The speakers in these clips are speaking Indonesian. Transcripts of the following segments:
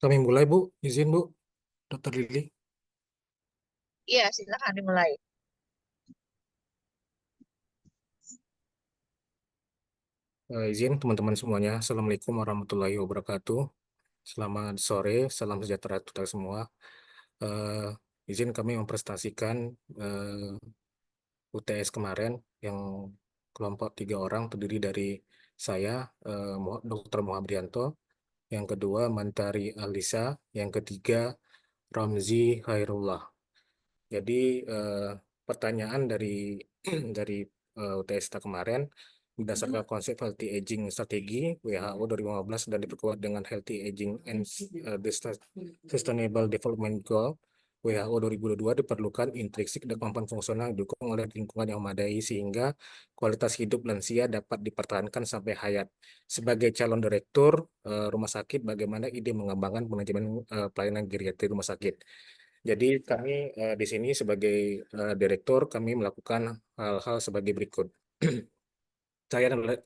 Kami mulai, Bu. Izin, Bu. Dokter Lili. Iya, silakan dimulai. Izin teman-teman semuanya. Assalamualaikum warahmatullahi wabarakatuh. Selamat sore, salam sejahtera untuk kita semua. Izin kami mempresentasikan UTS kemarin yang kelompok 3 orang terdiri dari saya, Dr. Muhabrianto, yang kedua Mantari Alisa, yang ketiga Ramzi Khairullah. Jadi pertanyaan dari dari UTS kita kemarin berdasarkan konsep healthy aging strategi WHO 2015 dan diperkuat dengan healthy aging and the sustainable development goal WHO 2022 diperlukan intrinsik dan kemampuan fungsional yang didukung oleh lingkungan yang memadai sehingga kualitas hidup lansia dapat dipertahankan sampai hayat. Sebagai calon direktur rumah sakit, bagaimana ide mengembangkan manajemen pelayanan geriatri rumah sakit? Jadi kami di sini sebagai direktur kami melakukan hal-hal sebagai berikut.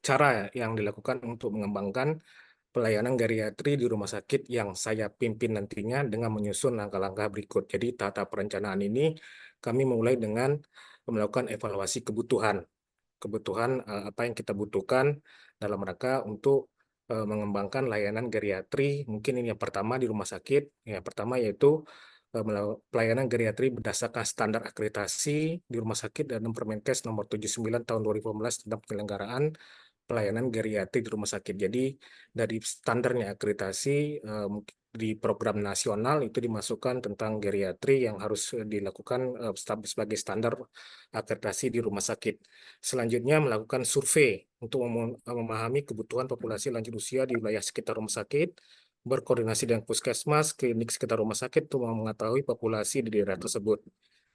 Cara yang dilakukan untuk mengembangkan pelayanan geriatri di rumah sakit yang saya pimpin nantinya dengan menyusun langkah-langkah berikut. Jadi tata perencanaan ini kami mulai dengan melakukan evaluasi kebutuhan. Kebutuhan apa yang kita butuhkan dalam rangka untuk mengembangkan layanan geriatri. Mungkin ini yang pertama di rumah sakit. Yang pertama yaitu pelayanan geriatri berdasarkan standar akreditasi di rumah sakit dan Permenkes nomor 79 tahun 2015 tentang penyelenggaraan pelayanan geriatri di rumah sakit. Jadi dari standarnya akreditasi di program nasional itu dimasukkan tentang geriatri yang harus dilakukan sebagai standar akreditasi di rumah sakit. Selanjutnya melakukan survei untuk memahami kebutuhan populasi lanjut usia di wilayah sekitar rumah sakit, berkoordinasi dengan puskesmas, klinik sekitar rumah sakit untuk mengetahui populasi di daerah tersebut,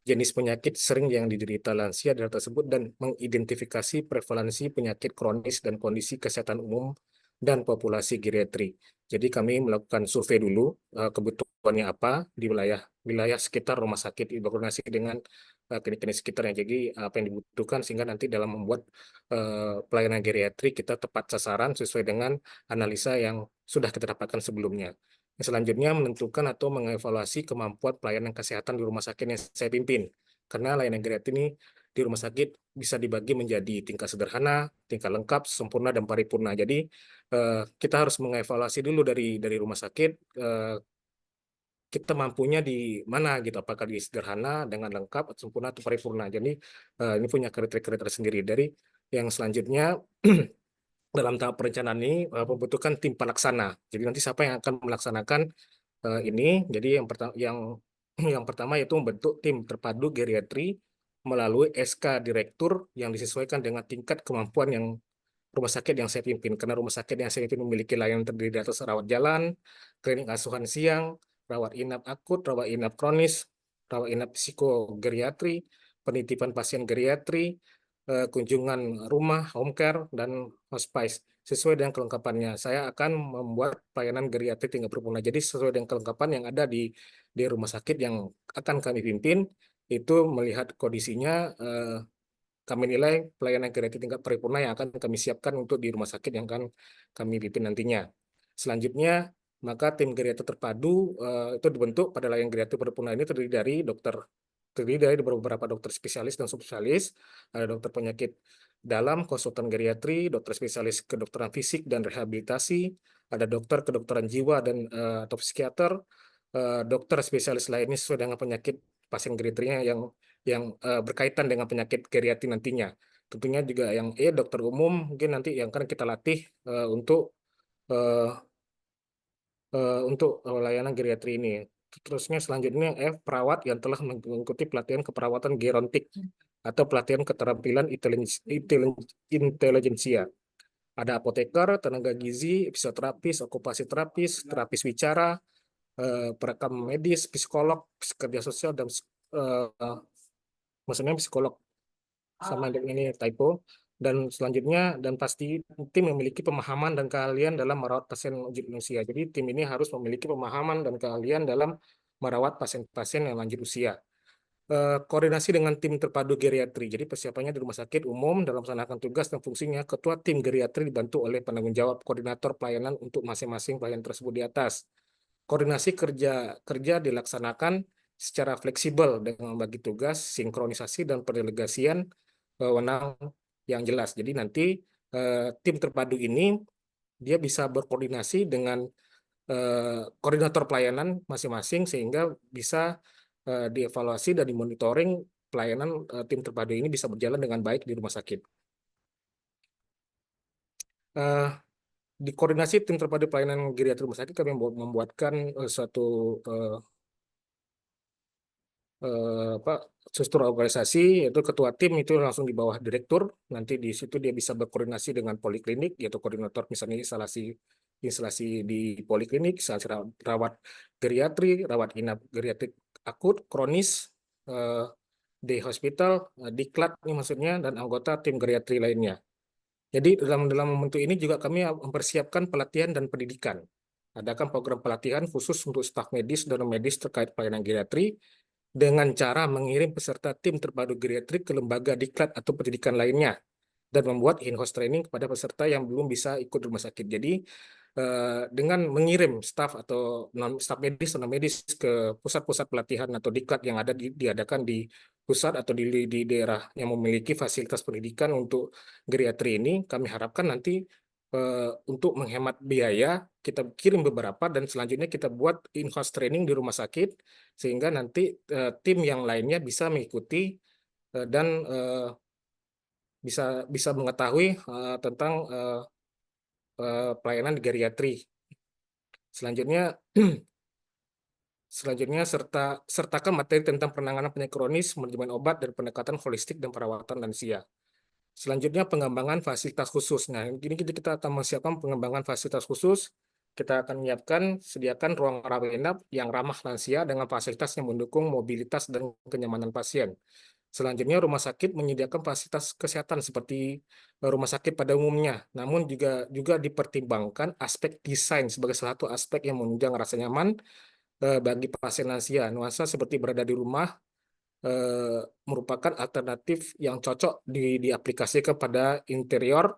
jenis penyakit sering yang diderita lansia di daerah tersebut, dan mengidentifikasi prevalensi penyakit kronis dan kondisi kesehatan umum dan populasi geriatri. Jadi kami melakukan survei dulu kebutuhannya apa di wilayah wilayah sekitar rumah sakit, berkoordinasi dengan klinik-klinik sekitarnya. Jadi apa yang dibutuhkan sehingga nanti dalam membuat pelayanan geriatri kita tepat sasaran sesuai dengan analisa yang sudah kita dapatkan sebelumnya. Selanjutnya menentukan atau mengevaluasi kemampuan pelayanan kesehatan di rumah sakit yang saya pimpin. Karena layanan geriatri ini di rumah sakit bisa dibagi menjadi tingkat sederhana, tingkat lengkap, sempurna, dan paripurna. Jadi kita harus mengevaluasi dulu dari rumah sakit kita mampunya di mana gitu, apakah di sederhana dengan lengkap, atau sempurna, atau paripurna. Jadi ini punya kriteria-kriteria sendiri. Dari yang selanjutnya dalam tahap perencanaan ini membutuhkan tim pelaksana. Jadi nanti siapa yang akan melaksanakan ini? Jadi yang pertama yaitu membentuk tim terpadu geriatri melalui SK direktur yang disesuaikan dengan tingkat kemampuan yang rumah sakit yang saya pimpin. Karena rumah sakit yang saya pimpin memiliki layanan terdiri atas rawat jalan, klinik asuhan siang, rawat inap akut, rawat inap kronis, rawat inap psikogeriatri, penitipan pasien geriatri, kunjungan rumah, home care, dan hospice. Sesuai dengan kelengkapannya, saya akan membuat pelayanan geriatri tingkat paripurna. Jadi sesuai dengan kelengkapan yang ada di rumah sakit yang akan kami pimpin, itu melihat kondisinya, kami nilai pelayanan geriatri tingkat paripurna yang akan kami siapkan untuk di rumah sakit yang akan kami pimpin nantinya. Selanjutnya, maka tim geriatri terpadu itu dibentuk pada layanan geriatri paripurna ini terdiri dari beberapa dokter spesialis dan subspesialis, ada dokter penyakit dalam, konsultan geriatri, dokter spesialis kedokteran fisik dan rehabilitasi, ada dokter kedokteran jiwa dan atau psikiater, dokter spesialis lainnya sesuai dengan penyakit pasien geriatrinya yang berkaitan dengan penyakit geriatri nantinya. Tentunya juga yang dokter umum mungkin nanti yang akan kita latih eh, untuk layanan geriatri ini. Terusnya selanjutnya yang F, perawat yang telah mengikuti pelatihan keperawatan gerontik atau pelatihan keterampilan intelijensia. Ada apoteker, tenaga gizi, fisioterapis, okupasi terapis, terapis bicara, perekam medis, psikolog, pekerja sosial, dan maksudnya psikolog sama ini typo. Dan selanjutnya, dan pasti tim memiliki pemahaman dan keahlian dalam merawat pasien lanjut usia. Jadi tim ini harus memiliki pemahaman dan keahlian dalam merawat pasien-pasien yang lanjut usia. Koordinasi dengan tim terpadu geriatri. Jadi persiapannya di rumah sakit umum dalam melaksanakan tugas dan fungsinya, ketua tim geriatri dibantu oleh penanggung jawab koordinator pelayanan untuk masing-masing pelayanan tersebut di atas. koordinasi kerja kerja dilaksanakan secara fleksibel dengan bagi tugas, sinkronisasi dan pendelegasian wewenang yang jelas. Jadi nanti tim terpadu ini dia bisa berkoordinasi dengan koordinator pelayanan masing-masing sehingga bisa dievaluasi dan dimonitoring pelayanan tim terpadu ini bisa berjalan dengan baik di rumah sakit. Eh, di koordinasi tim terpadu pelayanan geriatri rumah sakit kami membuatkan suatu eh, apa struktur organisasi, yaitu ketua tim itu langsung di bawah direktur. Nanti di situ dia bisa berkoordinasi dengan poliklinik, yaitu koordinator misalnya instalasi instalasi di poliklinik, instalasi rawat geriatri, rawat inap geriatrik akut, kronis, eh, di hospital, diklat ini maksudnya, dan anggota tim geriatri lainnya. Jadi dalam dalam membentuk ini juga kami mempersiapkan pelatihan dan pendidikan. Adakan program pelatihan khusus untuk staf medis dan medis terkait pelayanan geriatri dengan cara mengirim peserta tim terpadu geriatrik ke lembaga diklat atau pendidikan lainnya dan membuat in-house training kepada peserta yang belum bisa ikut rumah sakit. Jadi dengan mengirim staf atau non staf medis atau non medis ke pusat-pusat pelatihan atau diklat yang ada diadakan di pusat atau di daerah yang memiliki fasilitas pendidikan untuk geriatri ini, kami harapkan nanti untuk menghemat biaya kita kirim beberapa dan selanjutnya kita buat in-house training di rumah sakit sehingga nanti tim yang lainnya bisa mengikuti dan bisa bisa mengetahui tentang pelayanan di geriatri. Selanjutnya selanjutnya sertakan materi tentang penanganan penyakit kronis, manajemen obat dan pendekatan holistik dan perawatan lansia. Selanjutnya pengembangan fasilitas khusus. Nah, ini kita akan menyiapkan pengembangan fasilitas khusus. Kita akan menyiapkan sediakan ruang rawat inap yang ramah lansia dengan fasilitas yang mendukung mobilitas dan kenyamanan pasien. Selanjutnya, rumah sakit menyediakan fasilitas kesehatan seperti rumah sakit pada umumnya, namun juga dipertimbangkan aspek desain sebagai salah satu aspek yang menunjang rasa nyaman bagi pasien lansia. Nuansa seperti berada di rumah merupakan alternatif yang cocok diaplikasikan pada interior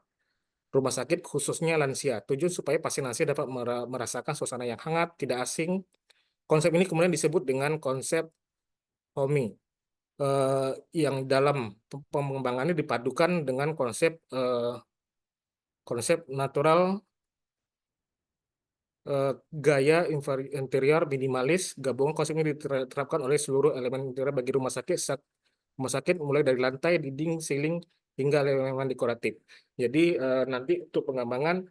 rumah sakit khususnya lansia. Tujuan supaya pasien lansia dapat merasakan suasana yang hangat, tidak asing. Konsep ini kemudian disebut dengan konsep homing, yang dalam pengembangannya dipadukan dengan konsep natural, gaya interior minimalis. Gabungan konsep ini diterapkan oleh seluruh elemen interior bagi rumah sakit mulai dari lantai, dinding, ceiling hingga elemen dekoratif. Jadi nanti untuk pengembangan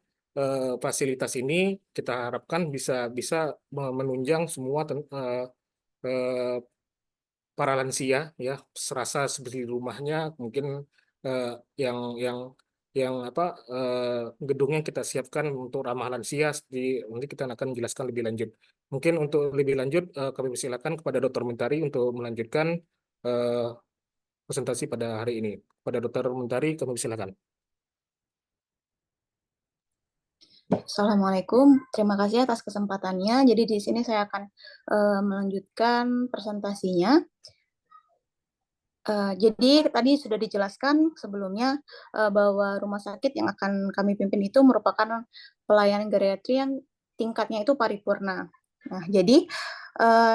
fasilitas ini kita harapkan bisa bisa menunjang semua eh, para lansia ya, serasa seperti di rumahnya. Mungkin eh, yang yang yang apa gedung yang kita siapkan untuk ramah lansia nanti kita akan menjelaskan lebih lanjut. Mungkin untuk lebih lanjut kami persilakan kepada Dr. Mentari untuk melanjutkan eh, presentasi pada hari ini. Pada Dr. Mentari kami persilakan. Assalamualaikum, terima kasih atas kesempatannya. Jadi di sini saya akan melanjutkan presentasinya. Jadi tadi sudah dijelaskan sebelumnya bahwa rumah sakit yang akan kami pimpin itu merupakan pelayanan geriatri yang tingkatnya itu paripurna. Nah, jadi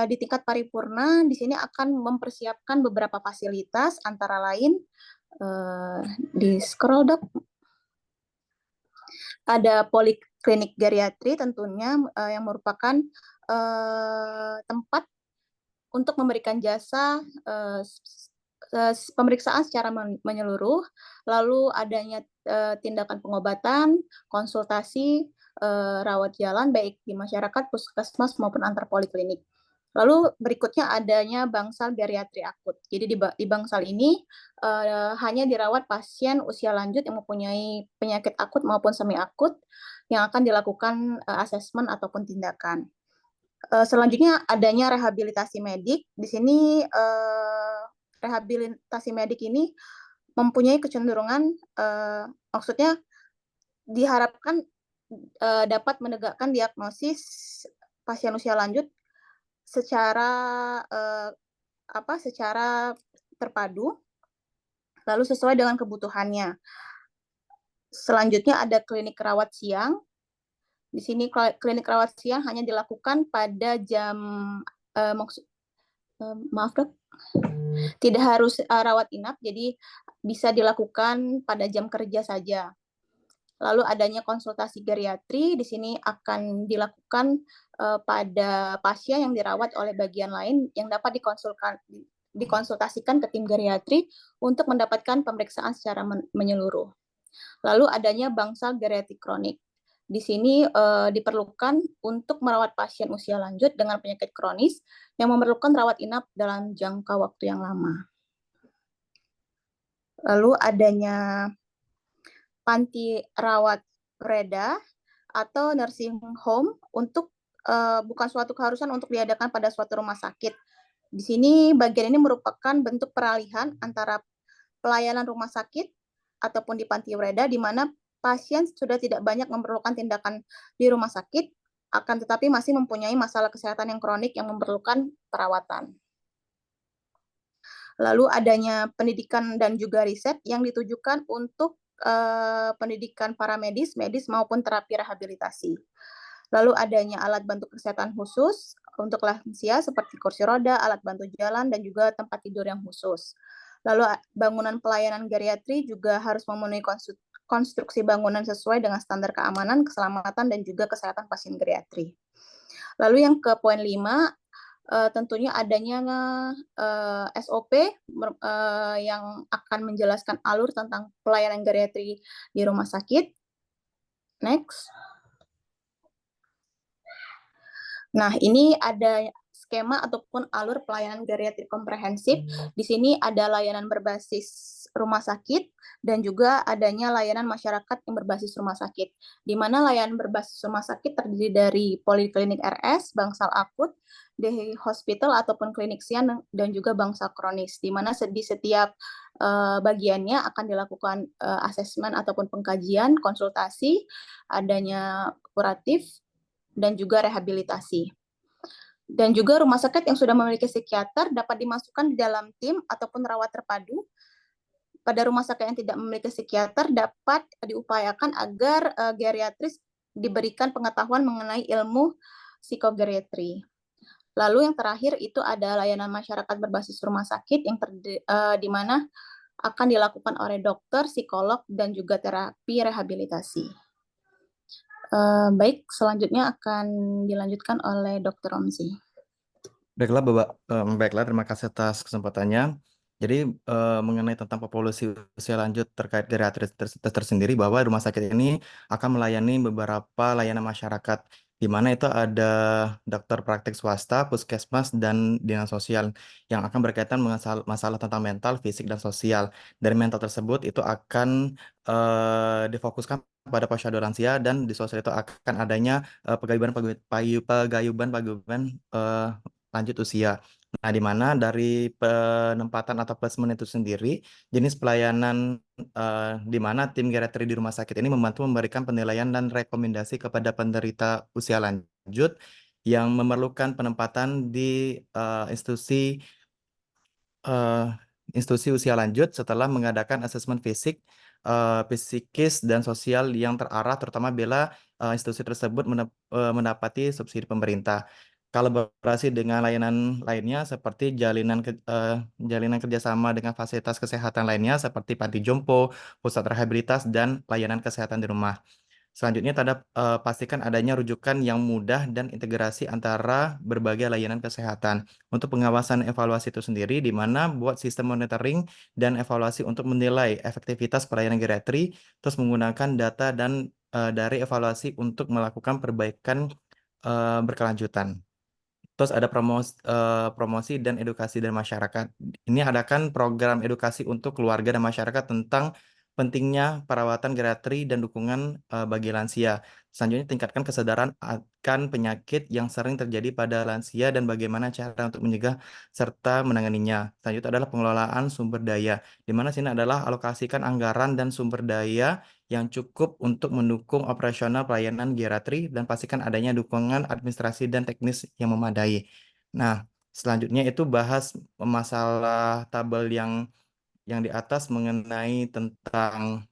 di tingkat paripurna di sini akan mempersiapkan beberapa fasilitas antara lain di scroll dok, ada poliklinik geriatri tentunya yang merupakan tempat untuk memberikan jasa pemeriksaan secara menyeluruh, lalu adanya tindakan pengobatan, konsultasi, rawat jalan baik di masyarakat, puskesmas maupun antar poliklinik. Lalu berikutnya adanya bangsal geriatri akut. Jadi di bangsal ini hanya dirawat pasien usia lanjut yang mempunyai penyakit akut maupun semi akut yang akan dilakukan asesmen ataupun tindakan. Selanjutnya adanya rehabilitasi medik. Di sini rehabilitasi medik ini mempunyai kecenderungan, maksudnya diharapkan dapat menegakkan diagnosis pasien usia lanjut secara secara terpadu, lalu sesuai dengan kebutuhannya. Selanjutnya ada klinik rawat siang. Di sini klinik rawat siang hanya dilakukan pada jam maaf dok, tidak harus rawat inap, jadi bisa dilakukan pada jam kerja saja. Lalu adanya konsultasi geriatri di sini akan dilakukan pada pasien yang dirawat oleh bagian lain yang dapat dikonsultasikan ke tim geriatri untuk mendapatkan pemeriksaan secara menyeluruh. Lalu adanya bangsal geriatrik kronik. Di sini diperlukan untuk merawat pasien usia lanjut dengan penyakit kronis yang memerlukan rawat inap dalam jangka waktu yang lama. Lalu adanya panti rawat Reda atau nursing home untuk bukan suatu keharusan untuk diadakan pada suatu rumah sakit. Di sini bagian ini merupakan bentuk peralihan antara pelayanan rumah sakit ataupun di panti Reda di mana pasien sudah tidak banyak memerlukan tindakan di rumah sakit, akan tetapi masih mempunyai masalah kesehatan yang kronik yang memerlukan perawatan. Lalu adanya pendidikan dan juga riset yang ditujukan untuk pendidikan para medis maupun terapi rehabilitasi. Lalu adanya alat bantu kesehatan khusus untuk lansia seperti kursi roda, alat bantu jalan, dan juga tempat tidur yang khusus. Lalu bangunan pelayanan geriatri juga harus memenuhi konstruksi bangunan sesuai dengan standar keamanan, keselamatan, dan juga kesehatan pasien geriatri. Lalu yang ke poin 5, tentunya adanya SOP yang akan menjelaskan alur tentang pelayanan geriatri di rumah sakit. Next. Nah, ini ada skema ataupun alur pelayanan geriatri komprehensif. Di sini ada layanan berbasis rumah sakit dan juga adanya layanan masyarakat yang berbasis rumah sakit. Di mana layanan berbasis rumah sakit terdiri dari poliklinik RS, bangsal akut, day hospital ataupun klinik siang, dan juga bangsal kronis. Di mana di setiap bagiannya akan dilakukan asesmen ataupun pengkajian, konsultasi, adanya kuratif, dan juga rehabilitasi. Dan juga rumah sakit yang sudah memiliki psikiater dapat dimasukkan di dalam tim ataupun rawat terpadu. Pada rumah sakit yang tidak memiliki psikiater dapat diupayakan agar geriatris diberikan pengetahuan mengenai ilmu psikogeriatri. Lalu yang terakhir itu ada layanan masyarakat berbasis rumah sakit yang di mana akan dilakukan oleh dokter, psikolog, dan juga terapi rehabilitasi. Baik, selanjutnya akan dilanjutkan oleh Dr. Omzi. Baiklah, terima kasih atas kesempatannya. Jadi mengenai tentang populasi usia lanjut terkait geriatri tersendiri, bahwa rumah sakit ini akan melayani beberapa layanan masyarakat, di mana itu ada dokter praktik swasta, puskesmas, dan dinas sosial yang akan berkaitan dengan masalah tentang mental, fisik, dan sosial. Dari mental tersebut itu akan difokuskan pada posyandu lansia, dan di sosial itu akan adanya paguyuban lanjut usia. Nah, di mana dari penempatan atau placement itu sendiri, jenis pelayanan di mana tim geriatri di rumah sakit ini membantu memberikan penilaian dan rekomendasi kepada penderita usia lanjut yang memerlukan penempatan di institusi usia lanjut setelah mengadakan asesmen fisik, psikis, dan sosial yang terarah, terutama bila institusi tersebut mendapati subsidi pemerintah. Kolaborasi dengan layanan lainnya seperti jalinan kerjasama dengan fasilitas kesehatan lainnya seperti panti jompo, pusat rehabilitas, dan layanan kesehatan di rumah. Selanjutnya, pastikan adanya rujukan yang mudah dan integrasi antara berbagai layanan kesehatan. Untuk pengawasan evaluasi itu sendiri, di mana buat sistem monitoring dan evaluasi untuk menilai efektivitas pelayanan geriatri, terus menggunakan data dan dari evaluasi untuk melakukan perbaikan berkelanjutan. Terus ada promosi dan edukasi dari masyarakat. Ini adakan program edukasi untuk keluarga dan masyarakat tentang pentingnya perawatan geriatri dan dukungan bagi lansia. Selanjutnya, tingkatkan kesadaran akan penyakit yang sering terjadi pada lansia dan bagaimana cara untuk mencegah serta menanganinya. Selanjutnya adalah pengelolaan sumber daya, di mana sini adalah alokasikan anggaran dan sumber daya yang cukup untuk mendukung operasional pelayanan geriatri dan pastikan adanya dukungan administrasi dan teknis yang memadai. Nah, selanjutnya itu bahas masalah tabel yang di atas mengenai tentang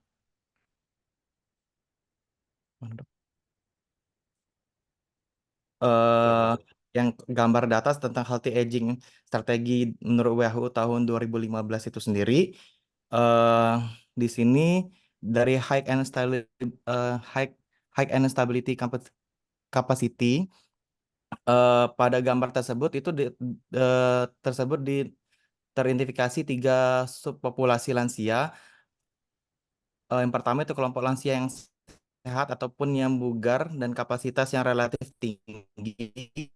eh, yang gambar di atas tentang healthy aging strategi menurut WHO tahun 2015 itu sendiri. eh di sini dari high and stability capacity, pada gambar tersebut itu tersebut teridentifikasi 3 subpopulasi lansia. Yang pertama itu kelompok lansia yang sehat ataupun yang bugar dan kapasitas yang relatif tinggi.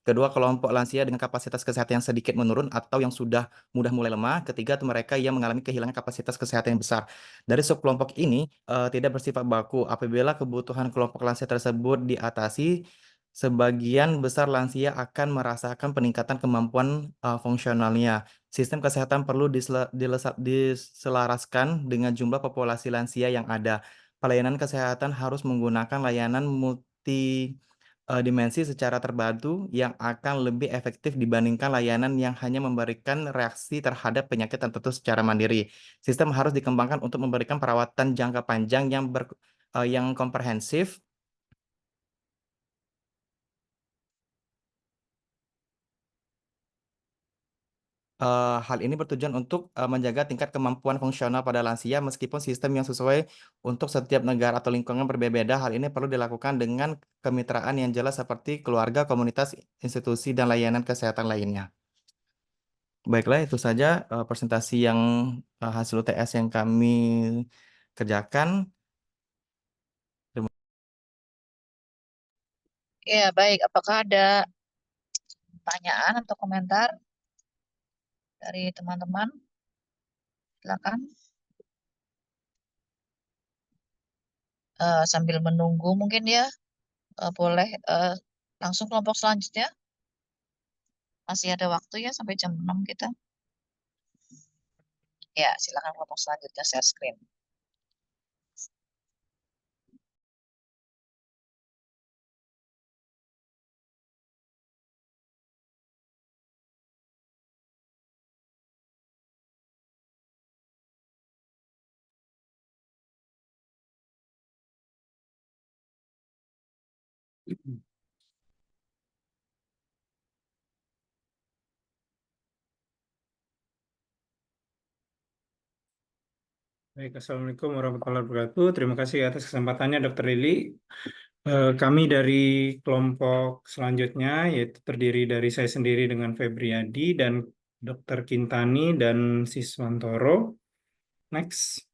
Kedua, kelompok lansia dengan kapasitas kesehatan yang sedikit menurun atau yang sudah mudah mulai lemah. Ketiga, itu mereka yang mengalami kehilangan kapasitas kesehatan yang besar. Dari subkelompok ini tidak bersifat baku. Apabila kebutuhan kelompok lansia tersebut diatasi, sebagian besar lansia akan merasakan peningkatan kemampuan fungsionalnya. Sistem kesehatan perlu diselaraskan dengan jumlah populasi lansia yang ada. Pelayanan kesehatan harus menggunakan layanan multi dimensi secara terpadu yang akan lebih efektif dibandingkan layanan yang hanya memberikan reaksi terhadap penyakit tertentu secara mandiri. Sistem harus dikembangkan untuk memberikan perawatan jangka panjang yang komprehensif. Hal ini bertujuan untuk menjaga tingkat kemampuan fungsional pada lansia meskipun sistem yang sesuai untuk setiap negara atau lingkungan berbeda. Hal ini perlu dilakukan dengan kemitraan yang jelas seperti keluarga, komunitas, institusi, dan layanan kesehatan lainnya. Baiklah, itu saja presentasi yang hasil UTS yang kami kerjakan. Ya, baik. Apakah ada pertanyaan atau komentar dari teman-teman? Silakan. Sambil menunggu mungkin ya, boleh langsung kelompok selanjutnya. Masih ada waktu ya sampai jam 6 kita. Ya, silakan kelompok selanjutnya share screen. Baik, Assalamualaikum warahmatullahi wabarakatuh. Terima kasih atas kesempatannya, Dr. Lili. Kami dari kelompok selanjutnya, yaitu terdiri dari saya sendiri dengan Febriadi dan Dr. Kintani dan Siswantoro. Next.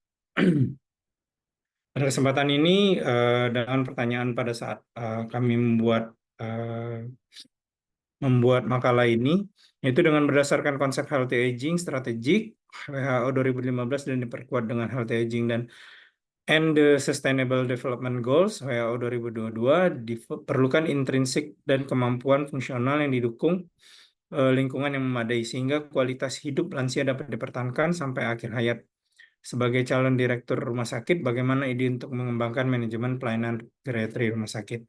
Pada kesempatan ini, dengan pertanyaan pada saat kami membuat makalah ini, yaitu dengan berdasarkan konsep healthy aging strategik WHO 2015 dan diperkuat dengan healthy aging and the Sustainable Development Goals WHO 2022, diperlukan intrinsik dan kemampuan fungsional yang didukung lingkungan yang memadai sehingga kualitas hidup lansia dapat dipertahankan sampai akhir hayat. Sebagai calon direktur rumah sakit, bagaimana ide untuk mengembangkan manajemen pelayanan geriatri rumah sakit?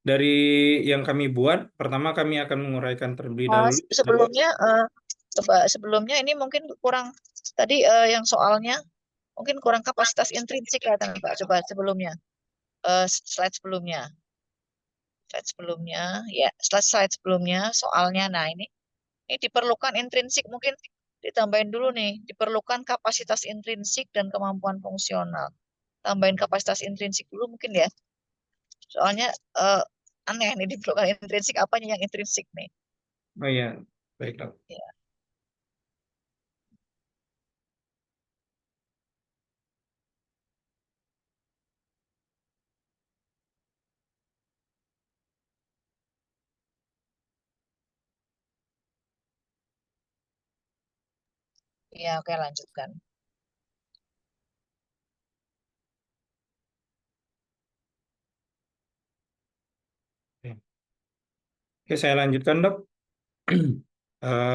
Dari yang kami buat, pertama kami akan menguraikan terlebih dahulu. Sebelumnya ini mungkin kurang tadi yang soalnya mungkin kurang kapasitas intrinsik ya, Pak. Coba sebelumnya, slide sebelumnya, ya, slide sebelumnya soalnya. Nah ini diperlukan intrinsik, mungkin ditambahin dulu nih, diperlukan kapasitas intrinsik dan kemampuan fungsional. Tambahin kapasitas intrinsik dulu mungkin ya. Soalnya aneh nih, diperlukan intrinsik, apanya yang intrinsik nih? Oh iya, baik dok. Ya. Ya, oke, lanjutkan. Oke, saya lanjutkan dok.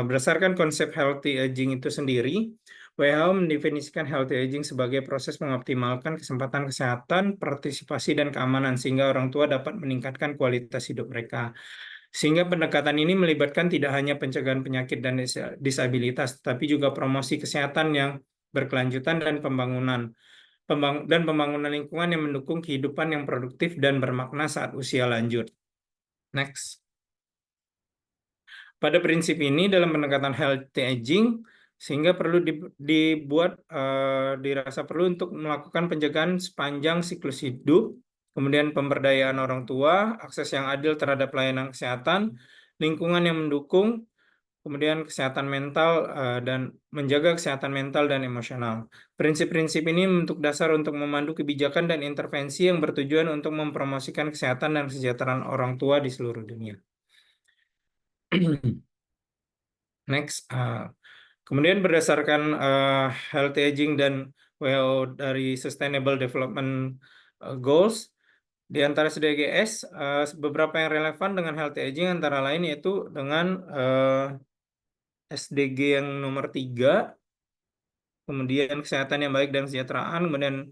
Berdasarkan konsep healthy aging itu sendiri, WHO mendefinisikan healthy aging sebagai proses mengoptimalkan kesempatan kesehatan, partisipasi, dan keamanan sehingga orang tua dapat meningkatkan kualitas hidup mereka. Sehingga pendekatan ini melibatkan tidak hanya pencegahan penyakit dan disabilitas, tapi juga promosi kesehatan yang berkelanjutan dan pembangunan dan pembangunan lingkungan yang mendukung kehidupan yang produktif dan bermakna saat usia lanjut. Next. Pada prinsip ini dalam pendekatan healthy aging, sehingga perlu dirasa perlu untuk melakukan pencegahan sepanjang siklus hidup, kemudian pemberdayaan orang tua, akses yang adil terhadap pelayanan kesehatan, lingkungan yang mendukung, kemudian kesehatan mental dan menjaga kesehatan mental dan emosional. Prinsip-prinsip ini membentuk dasar untuk memandu kebijakan dan intervensi yang bertujuan untuk mempromosikan kesehatan dan kesejahteraan orang tua di seluruh dunia. Next, kemudian berdasarkan healthy aging dan WHO dari Sustainable Development Goals, di antara SDGs, beberapa yang relevan dengan healthy aging antara lain yaitu dengan SDG yang nomor 3, kemudian kesehatan yang baik dan kesejahteraan, kemudian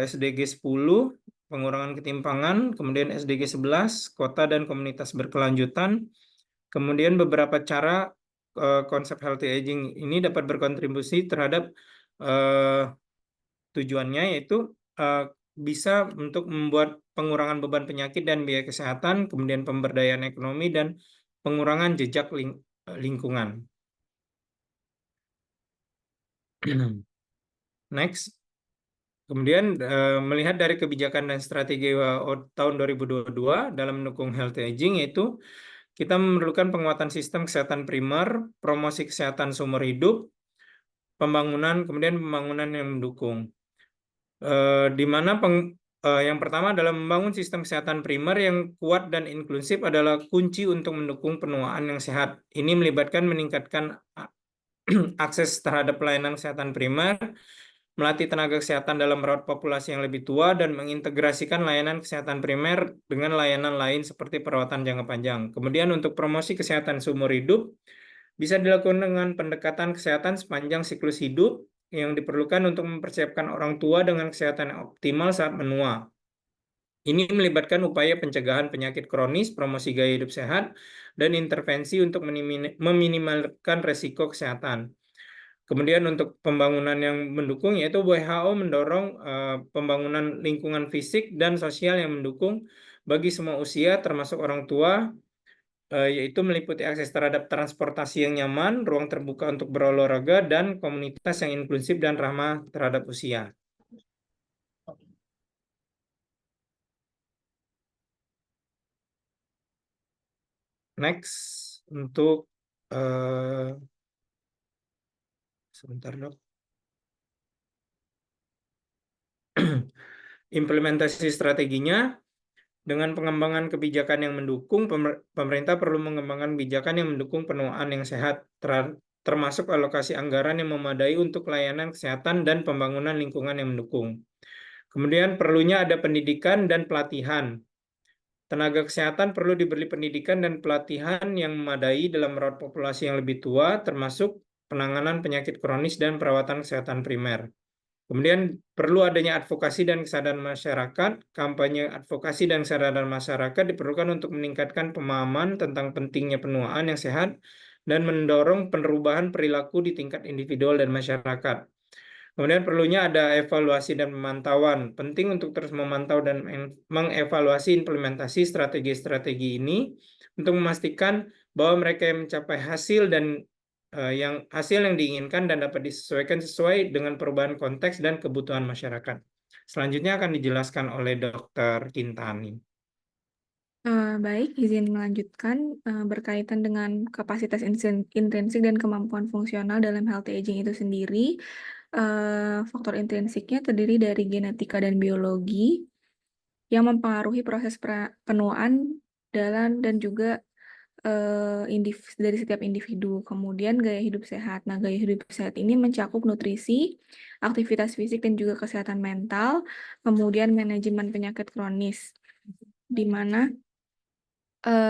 SDG 10, pengurangan ketimpangan, kemudian SDG 11, kota dan komunitas berkelanjutan, kemudian beberapa cara konsep healthy aging ini dapat berkontribusi terhadap tujuannya, yaitu bisa untuk membuat pengurangan beban penyakit dan biaya kesehatan, kemudian pemberdayaan ekonomi, dan pengurangan jejak lingkungan. Next. Kemudian melihat dari kebijakan dan strategi WHO tahun 2022 dalam mendukung healthy aging, yaitu kita memerlukan penguatan sistem kesehatan primer, promosi kesehatan seumur hidup, kemudian pembangunan yang mendukung. Di mana yang pertama adalah membangun sistem kesehatan primer yang kuat dan inklusif adalah kunci untuk mendukung penuaan yang sehat. Ini melibatkan meningkatkan akses terhadap pelayanan kesehatan primer, melatih tenaga kesehatan dalam merawat populasi yang lebih tua, dan mengintegrasikan layanan kesehatan primer dengan layanan lain seperti perawatan jangka panjang. Kemudian untuk promosi kesehatan seumur hidup, bisa dilakukan dengan pendekatan kesehatan sepanjang siklus hidup yang diperlukan untuk mempersiapkan orang tua dengan kesehatan yang optimal saat menua. Ini melibatkan upaya pencegahan penyakit kronis, promosi gaya hidup sehat, dan intervensi untuk meminimalkan resiko kesehatan. Kemudian untuk pembangunan yang mendukung, yaitu WHO mendorong pembangunan lingkungan fisik dan sosial yang mendukung bagi semua usia, termasuk orang tua, yaitu meliputi akses terhadap transportasi yang nyaman, ruang terbuka untuk berolahraga, dan komunitas yang inklusif dan ramah terhadap usia. Next, untuk sebentar dok. Implementasi strateginya, dengan pengembangan kebijakan yang mendukung, pemerintah perlu mengembangkan kebijakan yang mendukung penuaan yang sehat, termasuk alokasi anggaran yang memadai untuk layanan kesehatan dan pembangunan lingkungan yang mendukung. Kemudian perlunya ada pendidikan dan pelatihan. Tenaga kesehatan perlu diberi pendidikan dan pelatihan yang memadai dalam merawat populasi yang lebih tua, termasuk penanganan penyakit kronis dan perawatan kesehatan primer. Kemudian perlu adanya advokasi dan kesadaran masyarakat. Kampanye advokasi dan kesadaran masyarakat diperlukan untuk meningkatkan pemahaman tentang pentingnya penuaan yang sehat dan mendorong perubahan perilaku di tingkat individual dan masyarakat. Kemudian perlunya ada evaluasi dan pemantauan. Penting untuk terus memantau dan mengevaluasi implementasi strategi-strategi ini untuk memastikan bahwa mereka yang mencapai hasil dan hasil yang diinginkan dan dapat disesuaikan sesuai dengan perubahan konteks dan kebutuhan masyarakat. Selanjutnya akan dijelaskan oleh Dr. Kintani. Baik, izin melanjutkan berkaitan dengan kapasitas intrinsik dan kemampuan fungsional dalam healthy aging itu sendiri. Faktor intrinsiknya terdiri dari genetika dan biologi yang mempengaruhi proses penuaan dan juga dari setiap individu. Kemudian gaya hidup sehat. Nah, gaya hidup sehat ini mencakup nutrisi, aktivitas fisik dan juga kesehatan mental, kemudian manajemen penyakit kronis, di mana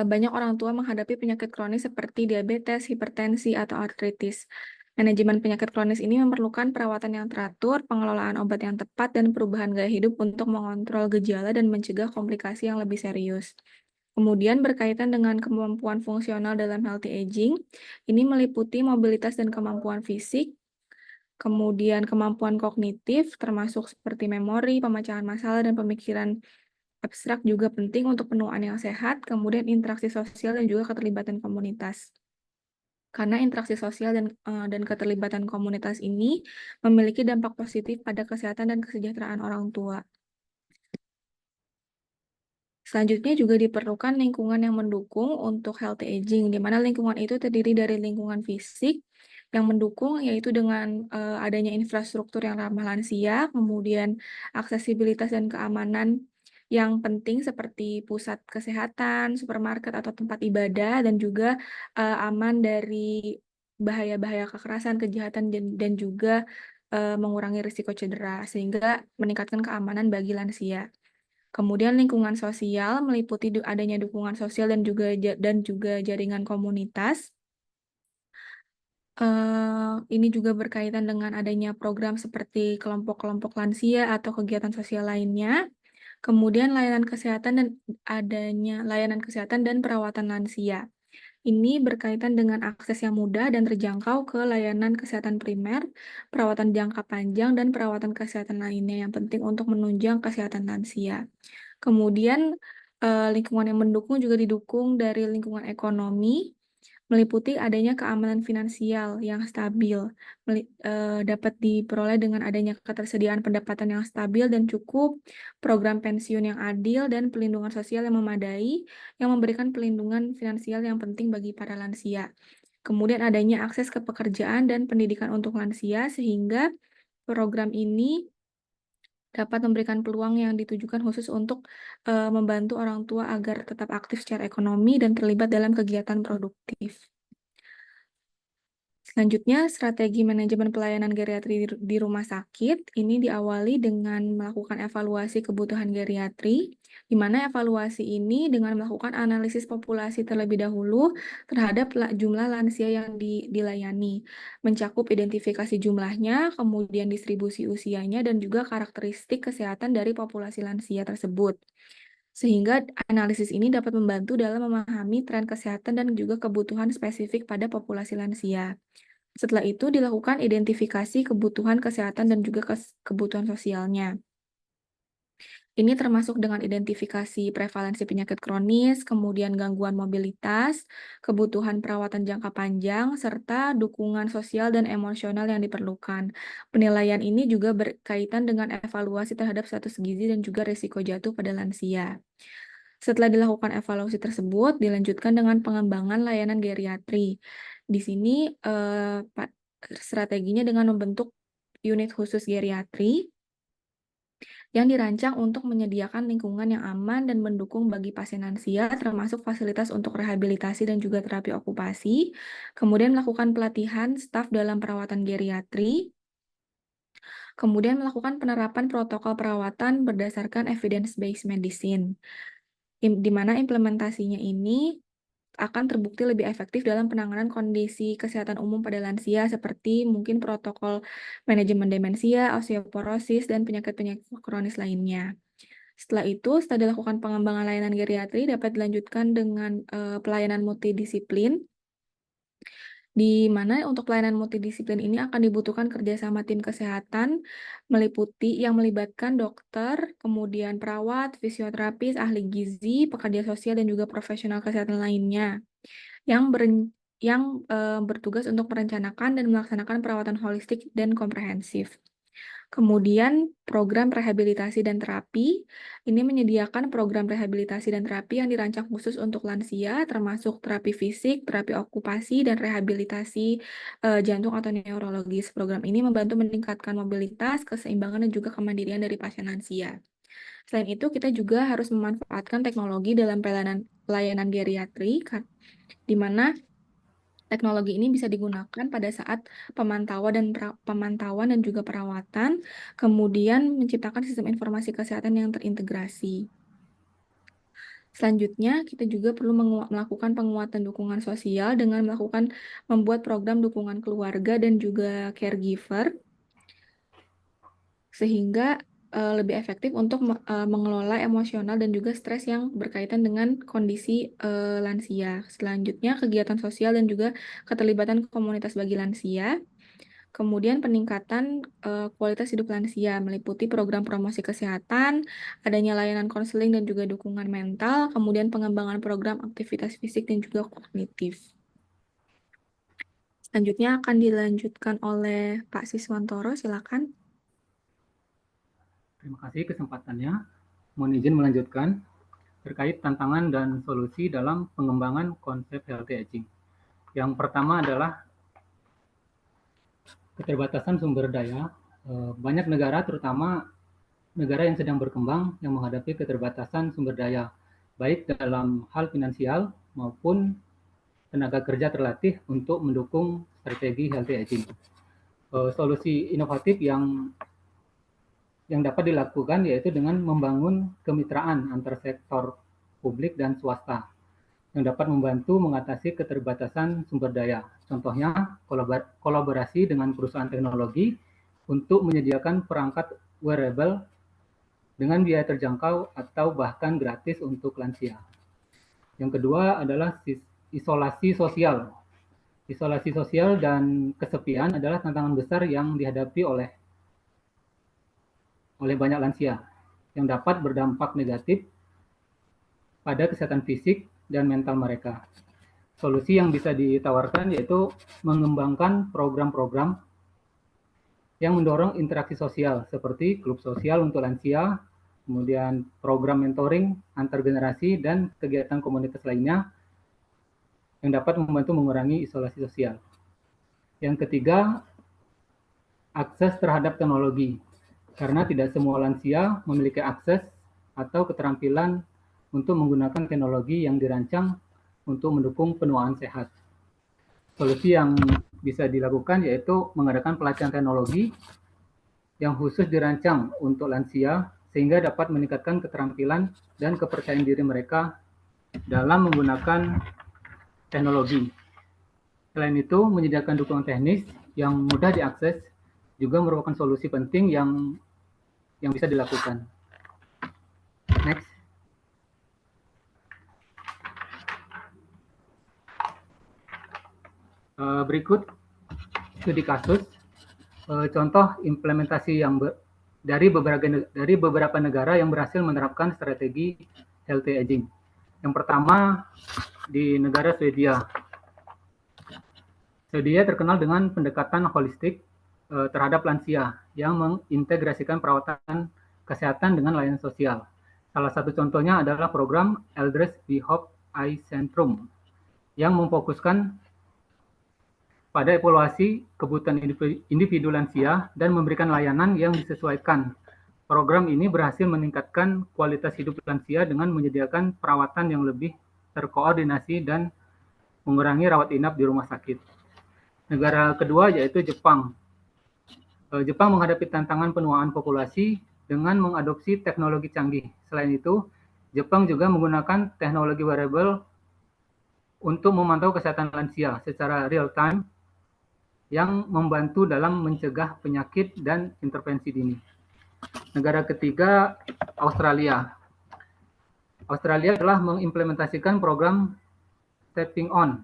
banyak orang tua menghadapi penyakit kronis seperti diabetes, hipertensi, atau artritis. Manajemen penyakit kronis ini memerlukan perawatan yang teratur, pengelolaan obat yang tepat, dan perubahan gaya hidup untuk mengontrol gejala dan mencegah komplikasi yang lebih serius. Kemudian berkaitan dengan kemampuan fungsional dalam healthy aging, ini meliputi mobilitas dan kemampuan fisik, Kemudian kemampuan kognitif termasuk seperti memori, pemecahan masalah, dan pemikiran abstrak juga penting untuk penuaan yang sehat. Kemudian interaksi sosial dan juga keterlibatan komunitas. Karena interaksi sosial dan keterlibatan komunitas ini memiliki dampak positif pada kesehatan dan kesejahteraan orang tua. Selanjutnya juga diperlukan lingkungan yang mendukung untuk healthy aging, di mana lingkungan itu terdiri dari lingkungan fisik yang mendukung, yaitu dengan adanya infrastruktur yang ramah lansia, kemudian aksesibilitas dan keamanan yang penting seperti pusat kesehatan, supermarket atau tempat ibadah, dan juga aman dari bahaya-bahaya kekerasan, kejahatan, dan juga mengurangi risiko cedera, sehingga meningkatkan keamanan bagi lansia. Kemudian lingkungan sosial meliputi adanya dukungan sosial dan juga jaringan komunitas. Ini juga berkaitan dengan adanya program seperti kelompok-kelompok lansia atau kegiatan sosial lainnya. Kemudian layanan kesehatan dan adanya layanan kesehatan dan perawatan lansia. Ini berkaitan dengan akses yang mudah dan terjangkau ke layanan kesehatan primer, perawatan jangka panjang, dan perawatan kesehatan lainnya yang penting untuk menunjang kesehatan lansia. Kemudian lingkungan yang mendukung juga didukung dari lingkungan ekonomi, meliputi adanya keamanan finansial yang stabil, dapat diperoleh dengan adanya ketersediaan pendapatan yang stabil dan cukup, program pensiun yang adil, dan pelindungan sosial yang memadai, yang memberikan pelindungan finansial yang penting bagi para lansia. Kemudian adanya akses ke pekerjaan dan pendidikan untuk lansia, sehingga program ini dapat memberikan peluang yang ditujukan khusus untuk membantu orang tua agar tetap aktif secara ekonomi dan terlibat dalam kegiatan produktif. Selanjutnya, strategi manajemen pelayanan geriatri di rumah sakit ini diawali dengan melakukan evaluasi kebutuhan geriatri, di mana evaluasi ini dengan melakukan analisis populasi terlebih dahulu terhadap jumlah lansia yang dilayani, mencakup identifikasi jumlahnya, kemudian distribusi usianya, dan juga karakteristik kesehatan dari populasi lansia tersebut. Sehingga analisis ini dapat membantu dalam memahami tren kesehatan dan juga kebutuhan spesifik pada populasi lansia. Setelah itu dilakukan identifikasi kebutuhan kesehatan dan juga kebutuhan sosialnya. Ini termasuk dengan identifikasi prevalensi penyakit kronis, kemudian gangguan mobilitas, kebutuhan perawatan jangka panjang, serta dukungan sosial dan emosional yang diperlukan. Penilaian ini juga berkaitan dengan evaluasi terhadap status gizi dan juga risiko jatuh pada lansia. Setelah dilakukan evaluasi tersebut, dilanjutkan dengan pengembangan layanan geriatri. Di sini strateginya dengan membentuk unit khusus geriatri yang dirancang untuk menyediakan lingkungan yang aman dan mendukung bagi pasien lansia, termasuk fasilitas untuk rehabilitasi dan juga terapi okupasi, kemudian melakukan pelatihan staf dalam perawatan geriatri, kemudian melakukan penerapan protokol perawatan berdasarkan evidence-based medicine, di mana implementasinya ini akan terbukti lebih efektif dalam penanganan kondisi kesehatan umum pada lansia seperti mungkin protokol manajemen demensia, osteoporosis, dan penyakit-penyakit kronis lainnya. Setelah itu, setelah dilakukan pengembangan layanan geriatri, dapat dilanjutkan dengan pelayanan multidisiplin, di mana untuk pelayanan multidisiplin ini akan dibutuhkan kerjasama tim kesehatan yang melibatkan dokter, kemudian perawat, fisioterapis, ahli gizi, pekerja sosial, dan juga profesional kesehatan lainnya yang bertugas untuk merencanakan dan melaksanakan perawatan holistik dan komprehensif. Kemudian program rehabilitasi dan terapi, ini menyediakan program rehabilitasi dan terapi yang dirancang khusus untuk lansia, termasuk terapi fisik, terapi okupasi, dan rehabilitasi jantung atau neurologis. Program ini membantu meningkatkan mobilitas, keseimbangan, dan juga kemandirian dari pasien lansia. Selain itu, kita juga harus memanfaatkan teknologi dalam pelayanan geriatri, di mana teknologi ini bisa digunakan pada saat pemantauan dan juga perawatan, kemudian menciptakan sistem informasi kesehatan yang terintegrasi. Selanjutnya, kita juga perlu melakukan penguatan dukungan sosial dengan membuat program dukungan keluarga dan juga caregiver, sehingga lebih efektif untuk mengelola emosional dan juga stres yang berkaitan dengan kondisi lansia. Selanjutnya, kegiatan sosial dan juga keterlibatan komunitas bagi lansia. Kemudian peningkatan kualitas hidup lansia meliputi program promosi kesehatan, adanya layanan konseling dan juga dukungan mental, kemudian pengembangan program aktivitas fisik dan juga kognitif. Selanjutnya akan dilanjutkan oleh Pak Siswantoro, silakan. Terima kasih kesempatannya. Mohon izin melanjutkan terkait tantangan dan solusi dalam pengembangan konsep healthy aging. Yang pertama adalah keterbatasan sumber daya. Banyak negara, terutama negara yang sedang berkembang, yang menghadapi keterbatasan sumber daya, baik dalam hal finansial maupun tenaga kerja terlatih untuk mendukung strategi healthy aging. Solusi inovatif yang dapat dilakukan yaitu dengan membangun kemitraan antar sektor publik dan swasta yang dapat membantu mengatasi keterbatasan sumber daya. Contohnya, kolaborasi dengan perusahaan teknologi untuk menyediakan perangkat wearable dengan biaya terjangkau atau bahkan gratis untuk lansia. Yang kedua adalah isolasi sosial. Isolasi sosial dan kesepian adalah tantangan besar yang dihadapi oleh banyak lansia yang dapat berdampak negatif pada kesehatan fisik dan mental mereka. Solusi yang bisa ditawarkan yaitu mengembangkan program-program yang mendorong interaksi sosial seperti klub sosial untuk lansia, kemudian program mentoring antar generasi dan kegiatan komunitas lainnya yang dapat membantu mengurangi isolasi sosial. Yang ketiga, akses terhadap teknologi. Karena tidak semua lansia memiliki akses atau keterampilan untuk menggunakan teknologi yang dirancang untuk mendukung penuaan sehat. Solusi yang bisa dilakukan yaitu mengadakan pelatihan teknologi yang khusus dirancang untuk lansia sehingga dapat meningkatkan keterampilan dan kepercayaan diri mereka dalam menggunakan teknologi. Selain itu, menyediakan dukungan teknis yang mudah diakses juga merupakan solusi penting yang bisa dilakukan. Next. Berikut studi kasus, contoh implementasi yang dari beberapa negara yang berhasil menerapkan strategi healthy aging. Yang pertama di negara Swedia. Swedia terkenal dengan pendekatan holistik terhadap lansia yang mengintegrasikan perawatan kesehatan dengan layanan sosial. Salah satu contohnya adalah program Elders Behop Eye Centrum yang memfokuskan pada evaluasi kebutuhan individu lansia dan memberikan layanan yang disesuaikan. Program ini berhasil meningkatkan kualitas hidup lansia dengan menyediakan perawatan yang lebih terkoordinasi dan mengurangi rawat inap di rumah sakit. Negara kedua yaitu Jepang. Jepang menghadapi tantangan penuaan populasi dengan mengadopsi teknologi canggih. Selain itu, Jepang juga menggunakan teknologi wearable untuk memantau kesehatan lansia secara real time yang membantu dalam mencegah penyakit dan intervensi dini. Negara ketiga, Australia. Australia telah mengimplementasikan program Stepping On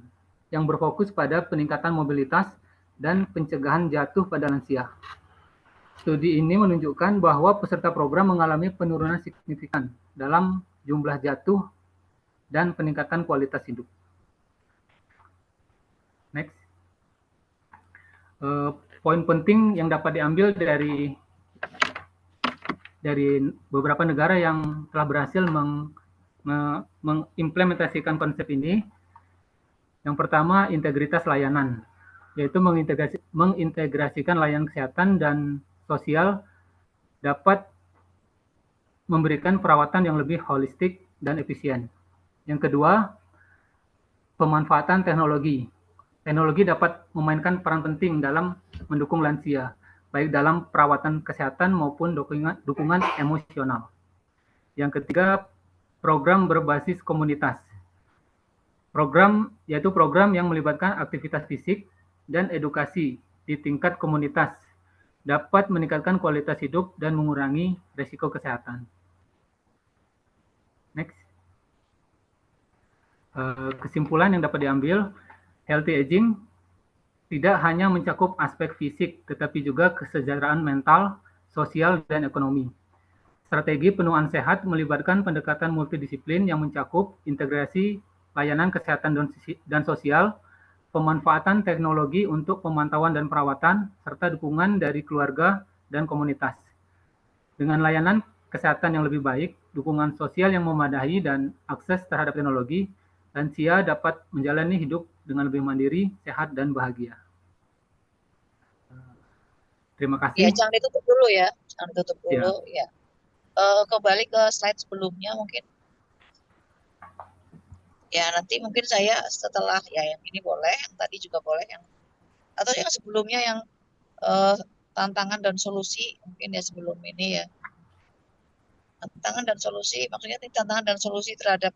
yang berfokus pada peningkatan mobilitas dan pencegahan jatuh pada lansia. Studi ini menunjukkan bahwa peserta program mengalami penurunan signifikan dalam jumlah jatuh dan peningkatan kualitas hidup. Next. Poin penting yang dapat diambil dari beberapa negara yang telah berhasil mengimplementasikan konsep ini. Yang pertama, integritas layanan, yaitu mengintegrasikan layanan kesehatan dan sosial dapat memberikan perawatan yang lebih holistik dan efisien. Yang kedua, pemanfaatan teknologi. Teknologi dapat memainkan peran penting dalam mendukung lansia, baik dalam perawatan kesehatan maupun dukungan emosional. Yang ketiga, program berbasis komunitas. Yaitu program yang melibatkan aktivitas fisik dan edukasi di tingkat komunitas dapat meningkatkan kualitas hidup dan mengurangi risiko kesehatan. Next. Kesimpulan yang dapat diambil, healthy aging tidak hanya mencakup aspek fisik, tetapi juga kesejahteraan mental, sosial, dan ekonomi. Strategi penuaan sehat melibatkan pendekatan multidisiplin yang mencakup integrasi layanan kesehatan dan sosial, pemanfaatan teknologi untuk pemantauan dan perawatan, serta dukungan dari keluarga dan komunitas. Dengan layanan kesehatan yang lebih baik, dukungan sosial yang memadai, dan akses terhadap teknologi, lansia dapat menjalani hidup dengan lebih mandiri, sehat, dan bahagia. Terima Ya, kasih. jangan ditutup dulu ya. Jangan ditutup Ya. dulu ya. Kembali ke slide sebelumnya mungkin. Ya, nanti mungkin saya setelah ya yang ini boleh, yang tadi juga boleh, yang atau yang sebelumnya yang tantangan dan solusi mungkin ya sebelum ini ya. Tantangan dan solusi, maksudnya ini tantangan dan solusi terhadap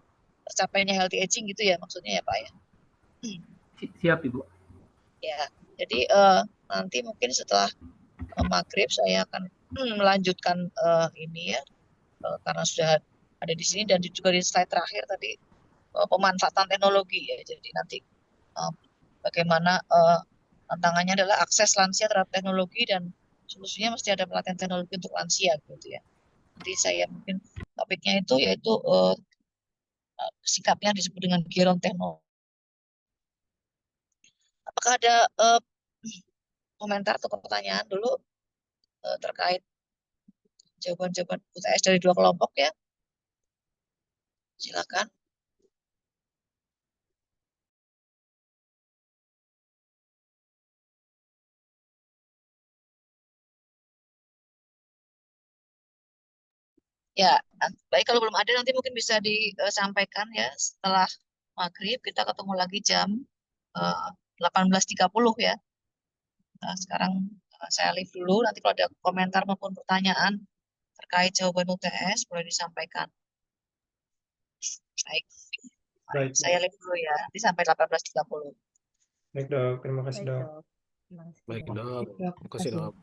tercapainya healthy aging gitu ya maksudnya ya Pak ya. Siap, Ibu. Ya, jadi nanti mungkin setelah maghrib saya akan melanjutkan ini ya, karena sudah ada di sini dan juga di slide terakhir tadi pemanfaatan teknologi ya. Jadi nanti bagaimana tantangannya adalah akses lansia terhadap teknologi dan solusinya mesti ada pelatihan teknologi untuk lansia gitu ya. Jadi saya mungkin topiknya itu yaitu sikapnya disebut dengan gerontechnologi. Apakah ada komentar atau pertanyaan dulu terkait jawaban-jawaban UTS dari dua kelompok ya? Silakan. Ya, baik kalau belum ada nanti mungkin bisa disampaikan ya setelah maghrib. Kita ketemu lagi jam 18.30 ya. Nah, sekarang saya leave dulu. Nanti kalau ada komentar maupun pertanyaan terkait jawaban UTS boleh disampaikan. Baik. Baik, Saya leave dulu ya. Nanti sampai 18.30. baik dok, terima kasih Baik, dok. Dok. Terima kasih, Baik Dok. dok, terima kasih dok.